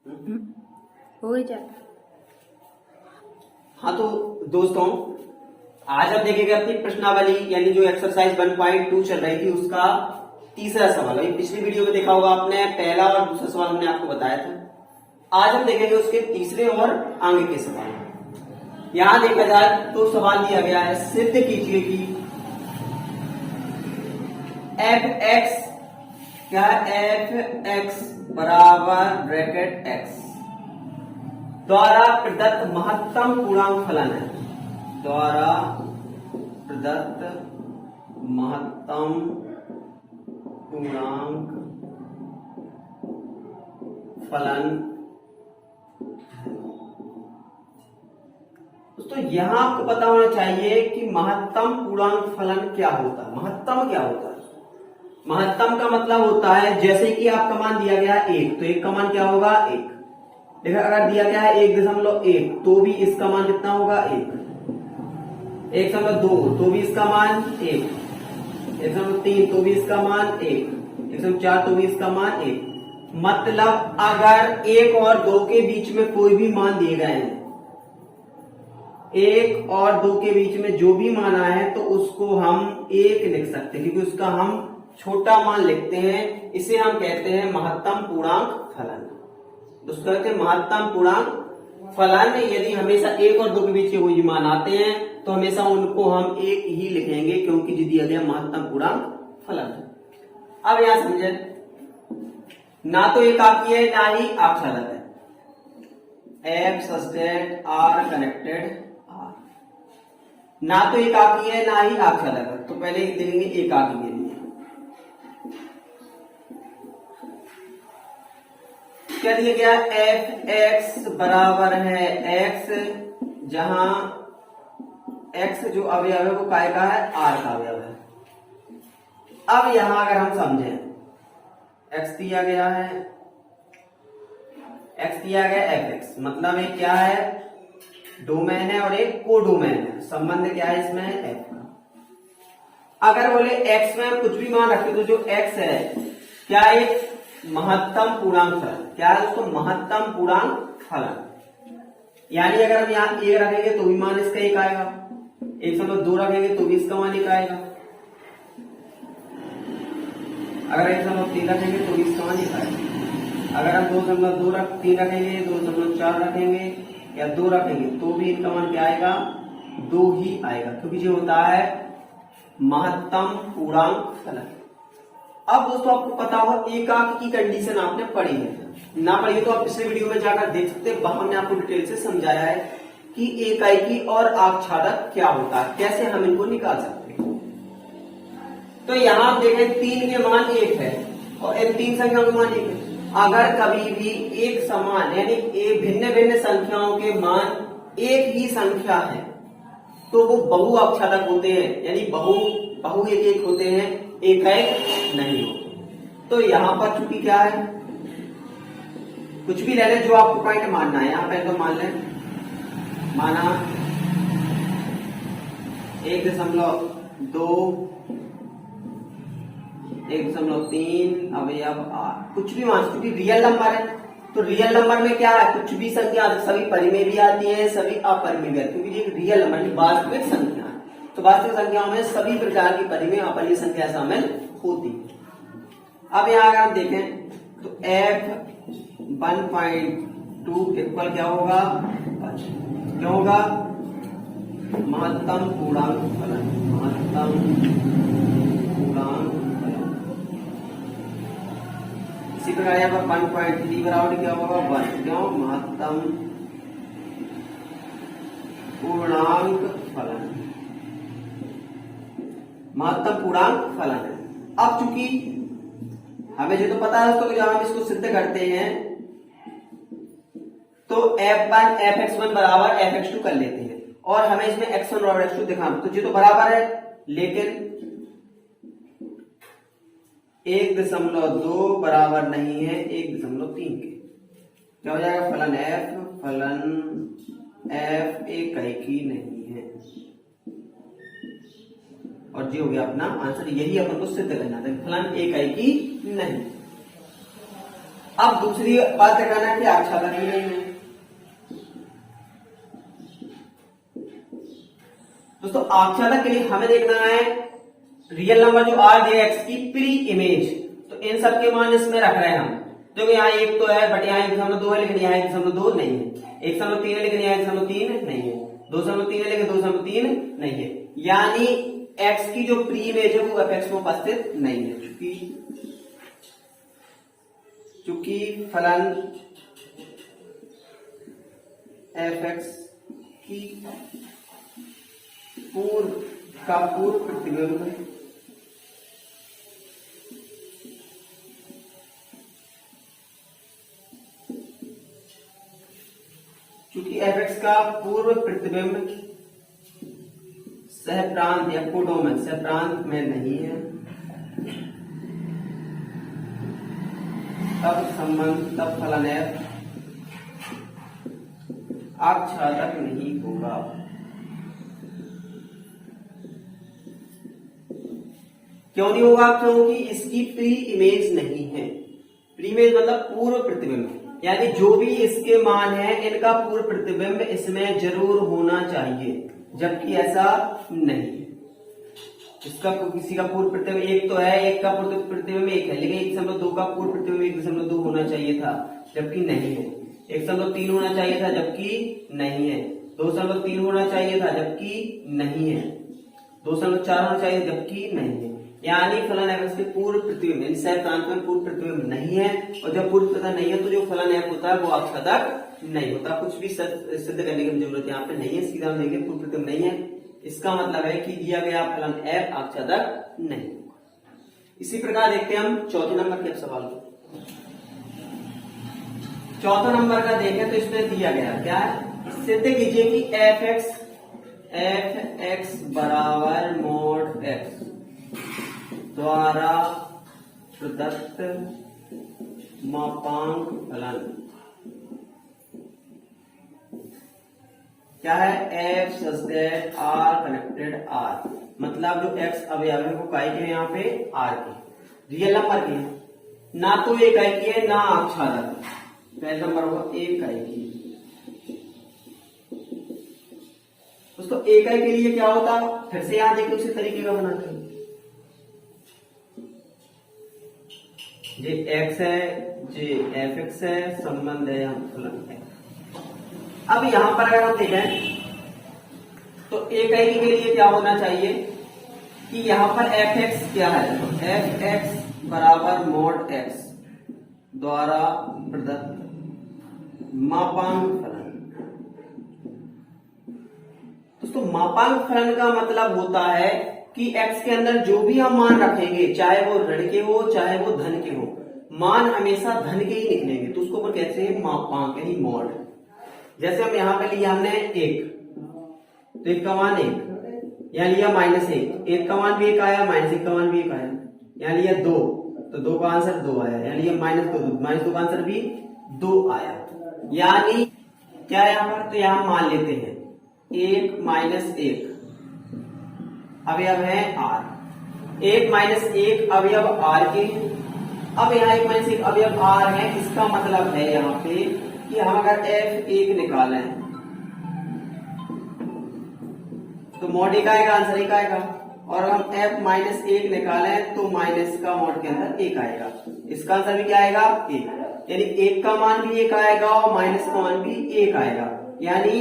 हो गई जा। हाँ तो दोस्तों, आज हम देखेंगे अपनी प्रश्नावली यानी जो एक्सरसाइज 1.2 चल रही थी उसका तीसरा सवाल। अभी पिछली वीडियो में देखा होगा आपने, पहला और दूसरा सवाल हमने आपको बताया था। आज हम देखेंगे उसके तीसरे और आगे के सवाल। यहां देखा जाए तो सवाल दिया गया है, सिद्ध कीजिए कि एफ एक्स क्या एफ एक्स बराबर ब्रैकेट एक्स द्वारा प्रदत्त महत्तम पूर्णांक फलन है। द्वारा प्रदत्त महत्तम पूर्णांक फलन। दोस्तों यहां आपको पता होना चाहिए कि महत्तम पूर्णांक फलन क्या होता है। महत्तम क्या होता है? महत्तम का मतलब होता है, जैसे कि आपका मान दिया गया है 1, तो 1 का मान क्या होगा 1। देखा, अगर दिया गया है 1.1 तो भी इसका मान कितना होगा 1। 1.2 तो भी इसका मान 1। 1.3 तो भी इसका मान 1। 1.4 तो भी इसका मान 1। मतलब अगर 1 और 2 के बीच में कोई भी मान दिए गए हैं, 1 और 2 के बीच में जो भी मान आया है तो उसको हम 1 लिख सकते हैं, क्योंकि उसका हम छोटा मान लिखते हैं। इसे हम कहते हैं महत्तम पूर्णांक फलन। दोस्तों कहते हैं महत्तम पूर्णांक फलन। यदि हमेशा 1 और 2 के बीच के कोई मान आते हैं तो हमेशा उनको हम 1 ही लिखेंगे, क्योंकि जो दिया गया महत्तम पूर्णांक फलन है। अब यहां समझे, ना तो एक आपकी है ना ही आक्षालक है। एफ सस्टेट आर कनेक्टेड आर, ना तो एक आपकी है ना ही आक्षालक है। तो पहले देखेंगे एक आकी के लिए। क्या दिया गया? एफ एक्स बराबर है एक्स, जहां एक्स जो अवयव है वो काय का है? आर का अवयव है। अब यहां अगर हम समझें, एक्स दिया गया है, एक्स दिया गया एफ एक्स, मतलब एक क्या है? डोमेन है और एक को डोमेन है। संबंध क्या है इसमें? एफ का। अगर बोले एक्स में कुछ भी मान रखे तो जो एक्स है क्या एक महत्तम पूर्णांक फलन। क्या है दोस्तों? महत्तम पूर्णांक फलन। यानी अगर हम यहाँ 1 रखेंगे तो भी मान इसका 1 आएगा, 1.2 रखेंगे तो भी इसका मान 1 आएगा, अगर 1.3 रखेंगे तो भी इसका मान 1 आएगा, अगर हम 2.3 रखेंगे, 2.4 रखेंगे या 2 रखेंगे तो भी इनका मान क्या आएगा? 2 ही आएगा, क्योंकि जो होता है महत्तम पूर्णांक फलन। अब दोस्तों आपको पता होगा एकाकी की कंडीशन आपने पढ़ी है, ना पढ़ी तो आप पिछले वीडियो में जाकर देख सकते हैं। वहां हमने आपको डिटेल से समझाया है कि एकाकी और आक्षालक क्या होता है, कैसे हम इनको निकाल सकते हैं। तो यहां आप देखें 3 के मान 1 है और इन 3 संख्याओं के मान 1 है। अगर कभी भी एक समान यानी भिन्न भिन्न संख्याओं के मान एक ही संख्या है तो वो बहु आक्षालक होते हैं, यानी बहु एक होते हैं, एकाएक नहीं होते। तो यहां पर चूंकि क्या है, कुछ भी ले लें जो आपको पॉइंट मानना है। यहां पर तो मान लें, माना 1.2 1.3 अवयव आर, कुछ भी मान, क्योंकि रियल नंबर है तो रियल नंबर में क्या है? कुछ भी संख्या सभी परिमेय भी आती है, सभी अपरिमेय भी आती है, क्योंकि ये रियल नंबर की वास्तविक संख्या है। तो वास्तविक संख्याओं में सभी प्रकार की परिमेय अपरिमेय संख्या शामिल होती है। अब यहां अगर हम देखें तो f 1.2 इक्वल क्या होगा? क्या होगा? महत्तम पूर्णांक फलन। महत्तम पूर्णांक फलन। इसी प्रकार यहाँ पर 1.3 बराबर क्या होगा? 1। क्यों? महत्तम पूर्णांक फलन। महत्तम पूर्णांक फलन है। अब चूंकि हमें जो तो पता है दोस्तों, जब हम इसको सिद्ध करते हैं तो f1 fx1 बराबर fx2 कर लेते हैं और हमें इसमें x1 और x2 दिखाना, तो ये तो बराबर है, लेकिन 1.2 बराबर नहीं है 1.3 के। क्या हो जाएगा? फलन f एकाकी नहीं है। और जी हो गया अपना आंसर। यही अपन को सिद्ध करना था, फलन एकाकी नहीं। अब दूसरी बात दिखाना है कि आच्छादक ही नहीं है। दोस्तों आच्छादक के लिए हमें देखना है रियल नंबर जो आर दिया एक्स की प्री इमेज, तो इन सब के मान इसमें रख रहे हैं हम। देखो यहाँ एक तो है बट यहाँ 1.2 है लेकिन यहाँ 1.2 नहीं है, 1.3 है लेकिन यहाँ 1.3 नहीं है, 2.3 है लेकिन 2.3 नहीं है, यानी एक्स की जो प्री इमेज है वो एफ में उपस्थित नहीं है। चूंकि फलन एफ एक्स की पूर्व का पूर्व प्रतिबिंब चूंकि एफ एक्स का पूर्व प्रतिबिंब सह प्रांत या कोडोमन सह प्रांत में नहीं है, तब संबंध तब फलन एफ आच्छादक नहीं होगा। क्यों नहीं होगा? क्योंकि इसकी प्री इमेज नहीं है। प्री इमेज मतलब पूर्व प्रतिबिंब, यानी जो भी इसके मान है इनका पूर्व प्रतिबिंब इसमें जरूर होना चाहिए, जबकि ऐसा नहीं है। इसका किसी का पूर्व प्रतिबिंब एक तो है, एक का पूर्व प्रतिबिंब एक है, लेकिन 1.2 का पूर्व प्रतिबिंब 1.2 होना चाहिए था जबकि नहीं है, 1.3 होना चाहिए था जबकि नहीं है, 2.3 होना चाहिए था जबकि नहीं है, 2.4 होना चाहिए जबकि नहीं है। यानी फलन एफ के पूर्व प्रतिबिंब सह प्रांत में पूर्व प्रतिबिंब नहीं है, और जब पूर्व प्रतिबिंब नहीं है तो जो फलन एफ होता है वो आच्छादक नहीं होता। कुछ भी सिद्ध करने की जरूरत यहाँ पे नहीं है, सीधा हम देंगे पूर्व प्रतिबिंब नहीं है, इसका मतलब है कि दिया गया फलन एफ आच्छादक नहीं। इसी प्रकार देखते हैं हम चौथे नंबर के सवाल को। चौथा नंबर का देखें तो इसमें दिया गया क्या है, सिद्ध कीजिए कि एफ एक्स बराबर मोड एक्स द्वारा प्रदत्त मापांक फलन क्या है, F such that R connected R, मतलब जो एक्स अवयव है वो काय के यहाँ पे आर के, रियल नंबर के, ना तो इकाई की है ना आच्छादक, पहला नंबर होगा इकाई की। दोस्तों इकाई के लिए क्या होता, फिर से यहां देखिए उसी तरीके का बनाते हैं, जे एक्स है जे एफ एक्स है, संबंध है यहाँ फलन है। अब यहां पर अगर हम देखें तो इकाई के लिए क्या होना चाहिए कि यहां पर एफ एक्स क्या है, तो एफ एक्स बराबर मोड एक्स द्वारा प्रदत्त मापांक फलन। दोस्तों मापांक फलन का मतलब होता है कि x के अंदर जो भी हम मान रखेंगे, चाहे वो ऋण के हो चाहे वो धन के हो, मान हमेशा धन के ही निकलेंगे, तो उसको कहते हैं मापांक यानी मॉड। जैसे हम यहां पे लिया हमने एक, तो एक का मान एक, यहाँ लिया -1, एक का मान भी एक आया, -1 का मान भी एक आया, यहाँ लिया 2, तो 2 का आंसर 2 आया, यहाँ लिया -2 का आंसर भी 2 आया। यानी क्या है यहाँ पर, तो यहां मान लेते हैं 1 - 1 अवयव है r, 1 - 1 अवयव r के। अब यहाँ 1 - 1 अवयव r है, इसका मतलब है यहाँ पे कि हम अगर f1 निकालें तो मॉड 1 आएगा, आंसर 1 आएगा, और हम f-1 निकालें तो माइनस का मॉड के अंदर 1 आएगा, इसका आंसर भी क्या आएगा 1, यानी 1 का मान भी 1 आएगा और माइनस का मान भी 1 आएगा। यानी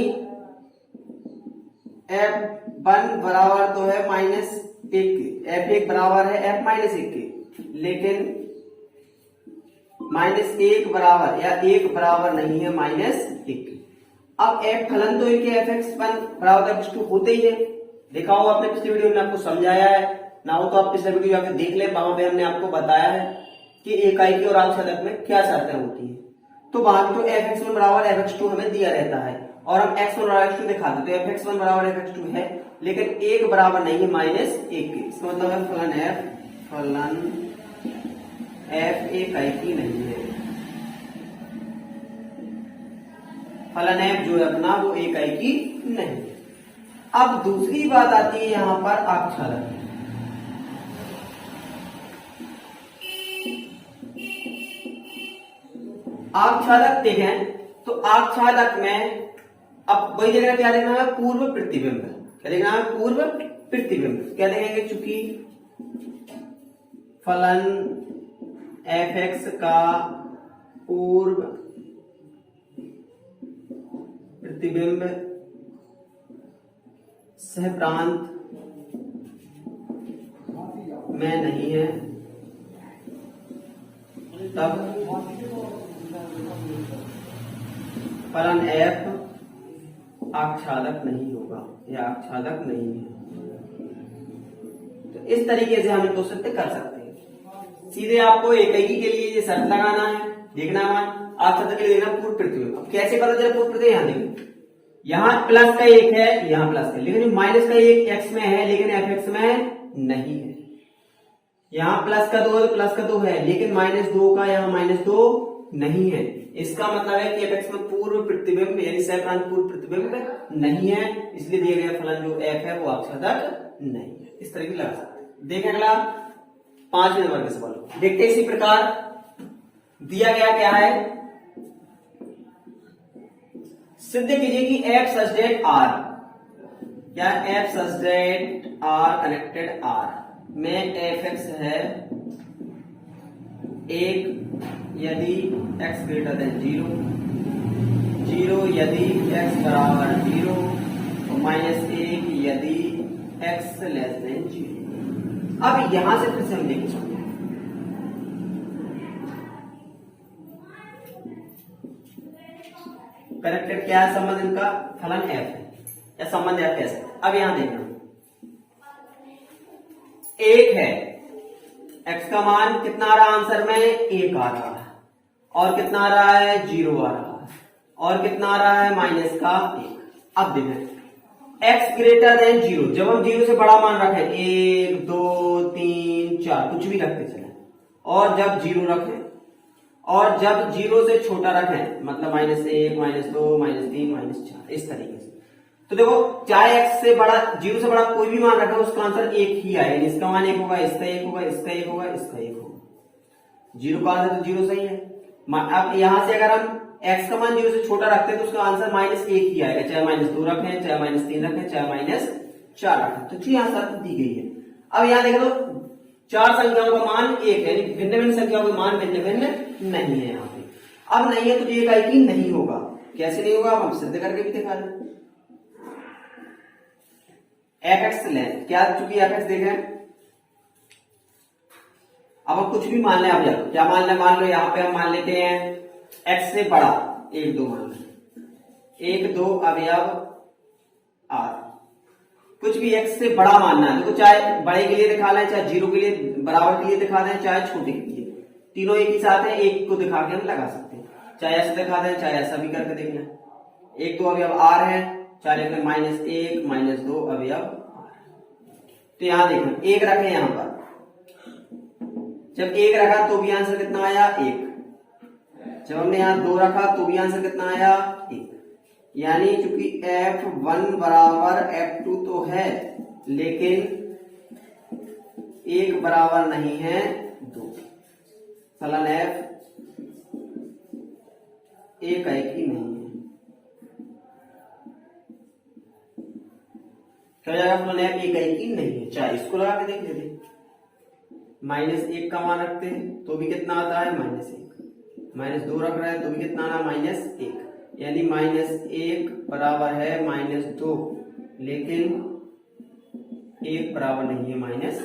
f1 बराबर तो है -1 के, f1 बराबर है f-1 के, लेकिन -1 बराबर या 1 बराबर नहीं है -1। अब f फलन तो इनके fx1 बराबर f2 होते ही है, देखा हो आपने पिछली वीडियो में, आपको समझाया है, ना हो तो आप पिछले वीडियो जाकर देख ले, वहां पे हमने आपको बताया है कि इकाई की और आच्छादक में क्या शर्तें होती है। तो वहां तो fx1 बराबर fx2 हमें दिया रहता है, और हम x1 बराबर x2 दिखा देते हैं, fx1 बराबर fx2 है, लेकिन 1 बराबर नहीं है -1 के, इसका मतलब है फलन f इकाई की नहीं है, फलन f जो है अपना वो इकाई की नहीं है। अब दूसरी बात आती है यहां पर आच्छादक। आच्छादक देखें तो आच्छादक में अब वही जगह क्या देखना है, पूर्व प्रतिबिंब। क्या देखना है, पूर्व प्रतिबिंब। क्या देखेंगे, चूंकि फलन f(x) का पूर्व प्रतिबिंब सहप्रांत में नहीं है, तब फलन f आच्छादक नहीं होगा या आच्छादक नहीं है। तो इस तरीके से हम इनको सिद्ध कर सकते हैं। सीधे आपको एकैकी के लिए ये शर्त लगाना है, देखना है आच्छादक के लिए देना पूर्व प्रतिबिंब। अब कैसे पता चले पूर्व प्रतिबिंब, यहाँ देखिए, यहाँ प्लस का एक है, यहाँ प्लस का, लेकिन माइनस का एक x में है लेकिन f(x) में नहीं है। यहाँ प्लस का 2 है, प्लस का 2 है, लेकिन -2 का यहाँ -2 नहीं है। इसका मतलब है कि f(x) में पूर्व प्रतिबिंब यानी सहप्रांत पूर्व प्रतिबिंब नहीं है, इसलिए दिया गया फलन जो f है वो आच्छादक नहीं है। इस तरह की लगा सकते हैं। देखें अगला 5वें नंबर का सवाल देखते हैं। इसी प्रकार दिया गया क्या है, सिद्ध कीजिए कि f such that r, क्या f such that r connected r में f(x) है 1 यदि x ग्रेटर देन 0, 0 यदि x बराबर 0 और -1 यदि x लेस देन 0। अब यहां से फिर से हम देखें, कनेक्टेड क्या है संबंध, इनका फलन f है या संबंध f कैसे। अब यहां देखना 1 है, x का मान कितना आ रहा आंसर में, 1 आ रहा है, और कितना आ रहा है, 0 आ रहा है, और कितना आ रहा है, -1। अब देखें x ग्रेटर देन 0, जब हम 0 से बड़ा मान रखें 1 2 3 4 कुछ भी रखते चले, और जब 0 रखें और जब 0 से छोटा रखें मतलब -1 -2 -3 -4 इस तरीके से। तो देखो चाहे x से बड़ा 0 से बड़ा कोई भी मान रखें उसका आंसर 1 ही आएगा। इसका मान 1 होगा, इसका 1 होगा, इसका 1 होगा, इसका 1 होगा। 0 का आंसर तो 0 सही है। अब यहां से अगर हम x का मान 0 से छोटा रखते हैं तो उसका आंसर -1 ही आएगा, चाहे -2 रखें, चाहे -3 रखें, चाहे -4 रखें। तो ठीक आंसर दी गई है। अब यहां देखो तो 4 संख्याओं का मान 1 है, यानी भिन्न भिन्न संख्याओं का मान भिन्न भिन्न नहीं है। यहाँ पे अब नहीं है तो ये एकाकी नहीं होगा। कैसे नहीं होगा, हम सिद्ध करके भी दिखा दें। f(x) लें, क्या चूंकि f(x) देखें, अब हम कुछ भी मान लें। आप क्या मान लें, मान लो यहाँ पे हम मान लेते हैं x से बड़ा 1 2 मान लें, 1 2 अवयव r, कुछ भी x से बड़ा मानना है। देखो चाहे बड़े के लिए दिखा लें, चाहे 0 के लिए बराबर के लिए दिखा दें, चाहे छोटे के लिए, तीनों एक ही साथ है, एक को दिखा के हम लगा सकते हैं। चाहे ऐसे दिखा दें, चाहे ऐसा भी करके देख लें। 1 2 अवयव r है, चाहे लिखें -1 -2 अवयव r। तो यहां देखें 1 रखें, यहां पर जब 1 रखा तो भी आंसर कितना आया, 1। जब हमने यहां 2 रखा तो भी आंसर कितना आया, 1। यानी चूंकि f1 बराबर f2 तो है लेकिन 1 बराबर नहीं है 2। फलन f एकाकी नहीं है। क्या हो जाएगा, फलन f एकाकी नहीं है। चाहे इसको लगा के देख लेते, -1 का मान रखते हैं तो भी कितना आता है, -1। -2 रख रहे हैं तो भी कितना आना, -1। यानी -1 बराबर है -2, लेकिन 1 बराबर नहीं है -1।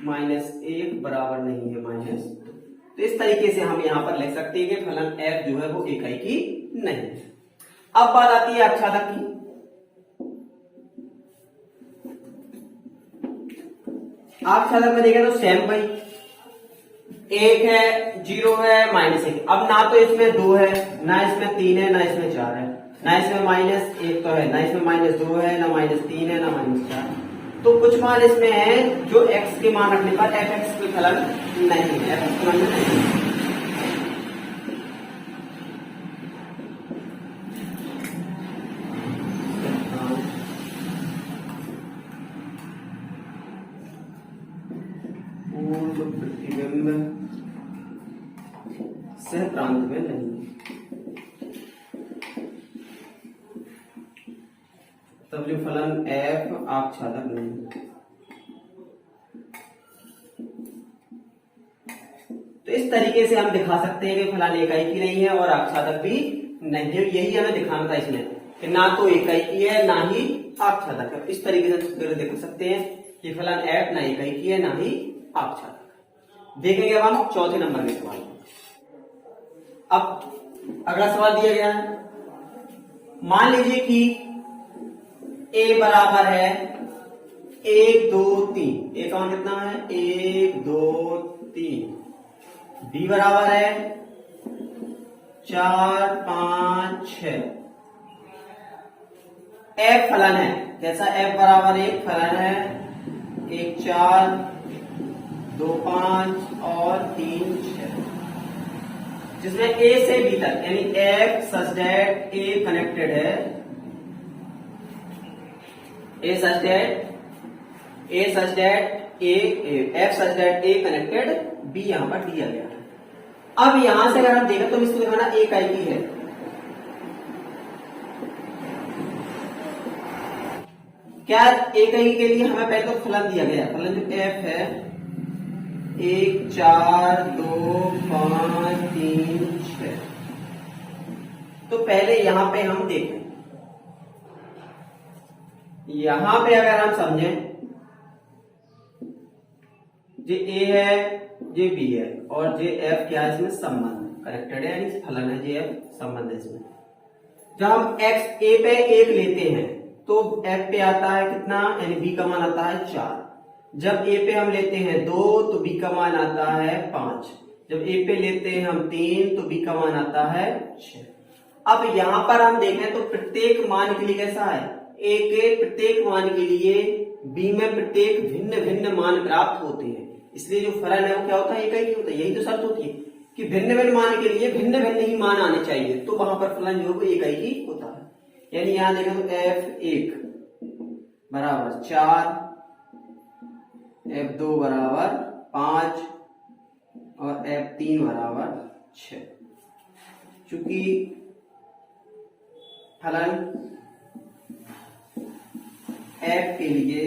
-1 बराबर नहीं है -2। तो इस तरीके से हम यहां पर लिख सकते हैं कि फलन f जो है वो एकाकी नहीं है। अब बात आती है आच्छादक की। आच्छादक में देखें तो सेम भाई 1 है, 0 है, -1। अब ना तो इसमें 2 है, ना इसमें 3 है, ना इसमें 4 है, ना इसमें -1 तो है, ना इसमें -2 है, ना -3 है, ना -4। तो कुछ मान इसमें है जो x के मान रखने पर f(x) कोई फलन नहीं है, f(x) फलन नहीं है। पूर्व प्रतिबिंब सह प्रांत में नहीं, तब जो फलन f आच्छादक नहीं। तो इस तरीके से हम दिखा सकते हैं कि फलन एकाएकी नहीं है और आच्छादक भी नहीं है। यही हमें दिखाना था इसमें कि ना तो एकाएकी है ना ही आच्छादक है। इस तरीके से दिखा सकते हैं कि फलन f ना एकाएकी है ना ही आच्छादक। देखेंगे अब हम चौथे नंबर के सवाल। अब अगला सवाल दिया गया है, मान लीजिए कि a बराबर है 1 2 3, a का मान कितना है 1 2 3, b बराबर है 4 5 6, f फलन है कैसा, f बराबर 1 फलन है 1 4 2 5 और 3 6, जिसमें a से b तक यानी f such that a connected है, a such that f such that a connected b यहां पर दिया गया है। अब यहां से अगर हम देखें तो इसको दिखाना एकाएकी है। क्या एकाएकी के लिए हमें पहले तो फलन दिया गया, फलन जो f है 1 4 2 5 3 6, तो पहले यहां पे हम देखें, यहां पे अगर हम समझें जे a है जे b है और जे f क्या है, इसमें संबंध कनेक्टेड है यानी फलन है, जे f संबंध है इसमें। जब हम x a पे 1 लेते हैं तो f पे आता है कितना, यानी b का मान आता है 4। जब a पे हम लेते हैं 2 तो b का मान आता है 5। जब a पे लेते हैं हम 3 तो b का मान आता है 6। अब यहां पर हम देखें तो प्रत्येक मान के लिए कैसा है, a के प्रत्येक मान के लिए b में प्रत्येक भिन्न भिन्न मान प्राप्त होते हैं, इसलिए जो फलन है वो क्या होता है, एकाएकी होता है। यही तो शर्त होती है कि भिन्न भिन्न मान के लिए भिन्न भिन्न ही मान आने चाहिए, तो वहां पर फलन जो है एकाएकी होता है। यानी यहां देखें तो f1 बराबर 4, f2 बराबर 5 और f3 बराबर 6। चूंकि फलन f के लिए,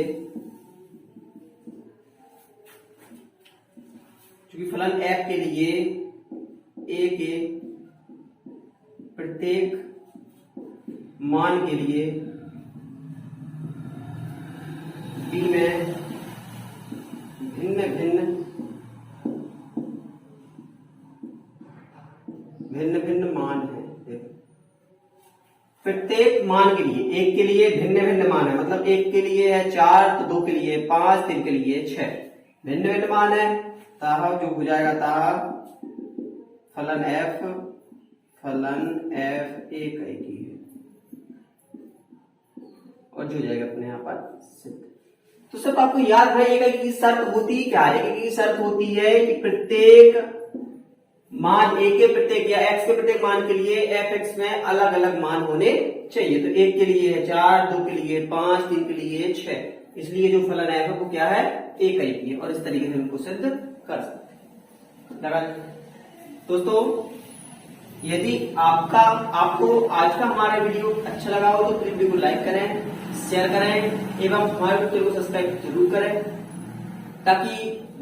चूंकि फलन f के लिए a के प्रत्येक मान के लिए b में भिन्न भिन्न मान है। प्रत्येक मान के लिए, एक के लिए भिन्न भिन्न मान है, मतलब एक के लिए है 4 तो 2 के लिए 5, 3 के लिए 6, भिन्न भिन्न मान है। ताहा जो हो जाएगा ताहा फलन f एकाएकी है और जो जाएगा अपने यहाँ पर सिद्ध। तो सब आपको याद रखिएगा कि शर्त होती क्या है, कि शर्त होती है कि प्रत्येक मान a के प्रत्येक या x के प्रत्येक मान के लिए fx में अलग अलग मान होने चाहिए। तो एक के लिए है 4, 2 के लिए 5, 3 के लिए 6, इसलिए जो फलन है वो क्या है, एकाएकी है और इस तरीके से हमको सिद्ध कर सकते हैं। दोस्तों यदि आपको आज का हमारा वीडियो अच्छा लगा हो तो प्लीज वीडियो को लाइक करें, शेयर करें एवं हमारे वीडियो को सब्सक्राइब जरूर करें, ताकि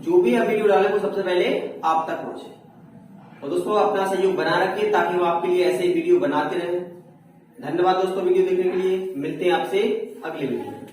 जो भी हम वीडियो डालें वो सबसे पहले आप तक पहुंचे। और दोस्तों अपना सहयोग बना रखिए ताकि हम आपके लिए ऐसे वीडियो बनाते रहें। धन्यवाद दोस्तों वीडियो देखने के लिए, मिलते हैं आपसे अगले वीडियो में।